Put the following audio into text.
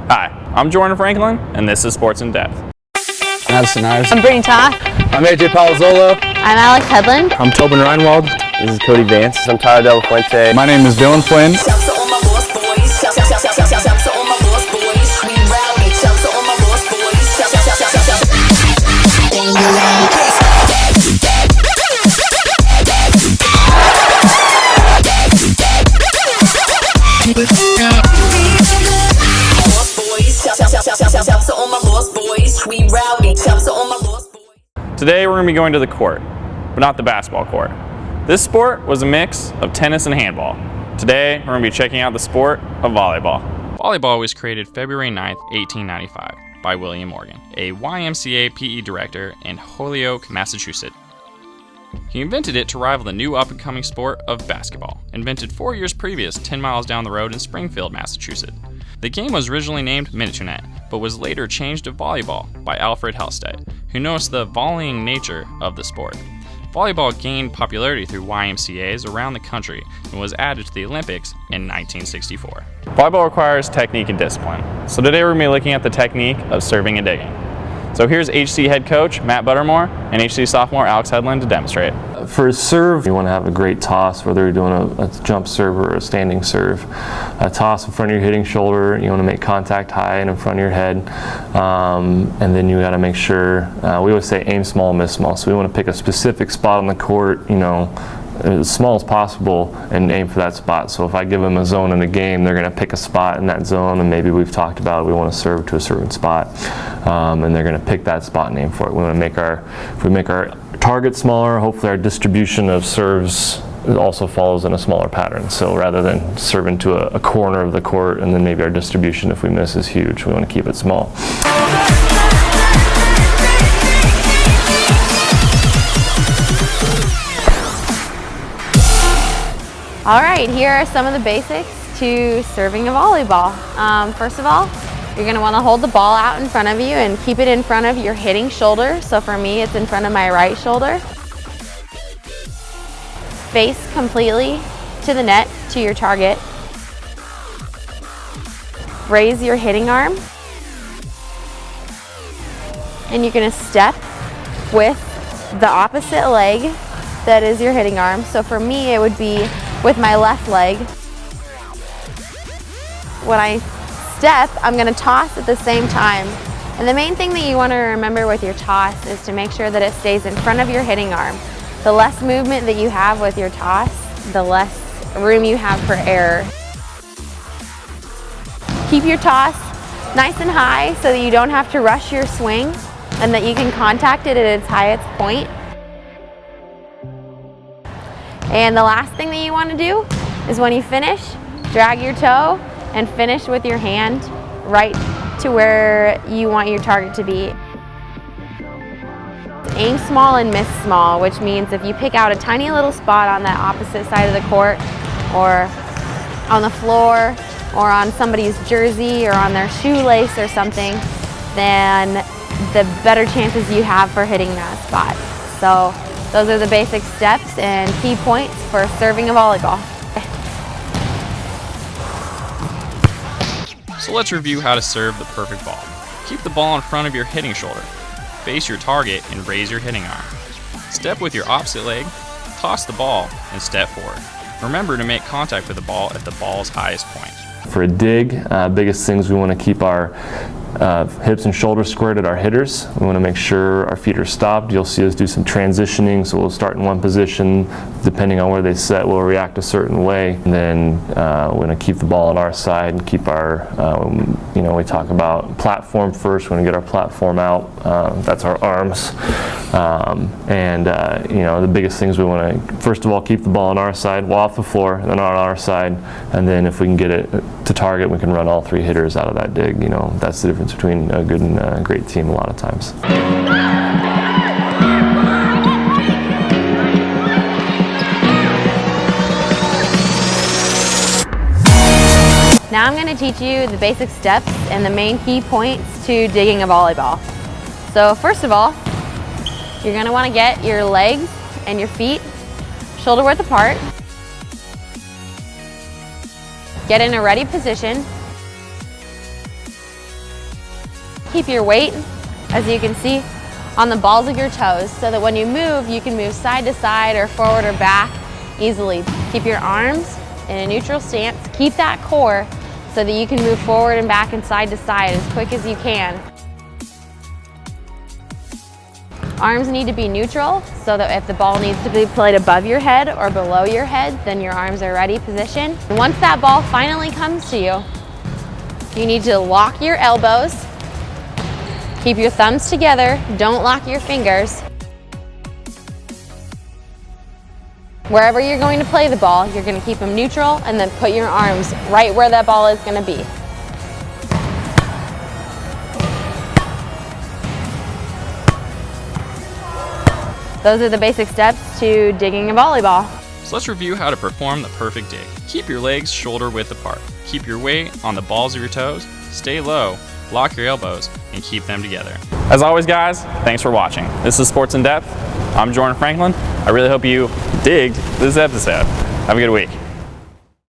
Hi, I'm Jordan Franklin, and this is Sports in Depth. Madison Ives. I'm Brittany Toth. I'm AJ Palazzolo. I'm Alex Hedlund. I'm Tobin Reinwald. This is Cody Vance. I'm Tyler Del Fuente. My name is Dylan Flynn. Today we're going to be going to the court, but not the basketball court. This sport was a mix of tennis and handball. Today we're going to be checking out the sport of volleyball. Volleyball was created February 9th, 1895 by William Morgan, a YMCA PE director in Holyoke, Massachusetts. He invented it to rival the new up-and-coming sport of basketball, invented 4 years previous 10 miles down the road in Springfield, Massachusetts. The game was originally named miniature net, but was later changed to volleyball by Alfred Hellstedt, who noticed the volleying nature of the sport. Volleyball gained popularity through YMCAs around the country and was added to the Olympics in 1964. Volleyball requires technique and discipline, so today we're going to be looking at the technique of serving and digging. So here's HC head coach Matt Buttermore and HC sophomore Alex Hedlund to demonstrate. For a serve, you want to have a great toss, whether you're doing a jump serve or a standing serve. A toss in front of your hitting shoulder, you want to make contact high and in front of your head. And then you got to make sure, we always say aim small, miss small. So we want to pick a specific spot on the court, as small as possible and aim for that spot. So if I give them a zone in the game, they're going to pick a spot in that zone, and maybe we've talked about we want to serve to a certain spot, and they're going to pick that spot and aim for it. We want to make if we make our target smaller, hopefully our distribution of serves also follows in a smaller pattern. So rather than serving to a corner of the court and then maybe our distribution, if we miss, is huge. We want to keep it small. All right, here are some of the basics to serving a volleyball. First of all, you're going to want to hold the ball out in front of you and keep it in front of your hitting shoulder. So for me, it's in front of my right shoulder. Face completely to the net, to your target. Raise your hitting arm. And you're going to step with the opposite leg that is your hitting arm. So for me, it would be with my left leg. When I step, I'm going to toss at the same time. And the main thing that you want to remember with your toss is to make sure that it stays in front of your hitting arm. The less movement that you have with your toss, the less room you have for error. Keep your toss nice and high so that you don't have to rush your swing and that you can contact it at its highest point. And the last thing that you want to do is when you finish, drag your toe and finish with your hand right to where you want your target to be. Aim small and miss small, which means if you pick out a tiny little spot on that opposite side of the court or on the floor or on somebody's jersey or on their shoelace or something, then the better chances you have for hitting that spot. So those are the basic steps and key points for serving a volleyball. So let's review how to serve the perfect ball. Keep the ball in front of your hitting shoulder. Face your target and raise your hitting arm. Step with your opposite leg, toss the ball, and step forward. Remember to make contact with the ball at the ball's highest point. For a dig, biggest things, we want to keep our hips and shoulders squared at our hitters. We want to make sure our feet are stopped. You'll see us do some transitioning, so we'll start in one position. Depending on where they set, we'll react a certain way. And then we're going to keep the ball on our side and keep our, we talk about platform first. We're going to get our platform out. That's our arms. The biggest things we want to, first of all, keep the ball on our side, while off the floor, and then on our side. And then if we can get it to target, we can run all three hitters out of that dig. That's the difference between a good and a great team a lot of times. Now I'm going to teach you the basic steps and the main key points to digging a volleyball. So first of all, you're going to want to get your legs and your feet shoulder width apart. Get in a ready position. Keep your weight, as you can see, on the balls of your toes so that when you can move side to side or forward or back easily. Keep your arms in a neutral stance. Keep that core so that you can move forward and back and side to side as quick as you can. Arms need to be neutral so that if the ball needs to be played above your head or below your head, then your arms are ready positioned. And once that ball finally comes to you, you need to lock your elbows. Keep your thumbs together, don't lock your fingers. Wherever you're going to play the ball, you're going to keep them neutral and then put your arms right where that ball is going to be. Those are the basic steps to digging a volleyball. So let's review how to perform the perfect dig. Keep your legs shoulder width apart. Keep your weight on the balls of your toes. Stay low, lock your elbows, and keep them together. As always, guys, thanks for watching. This is Sports in Depth. I'm Jordan Franklin. I really hope you digged this episode. Have a good week.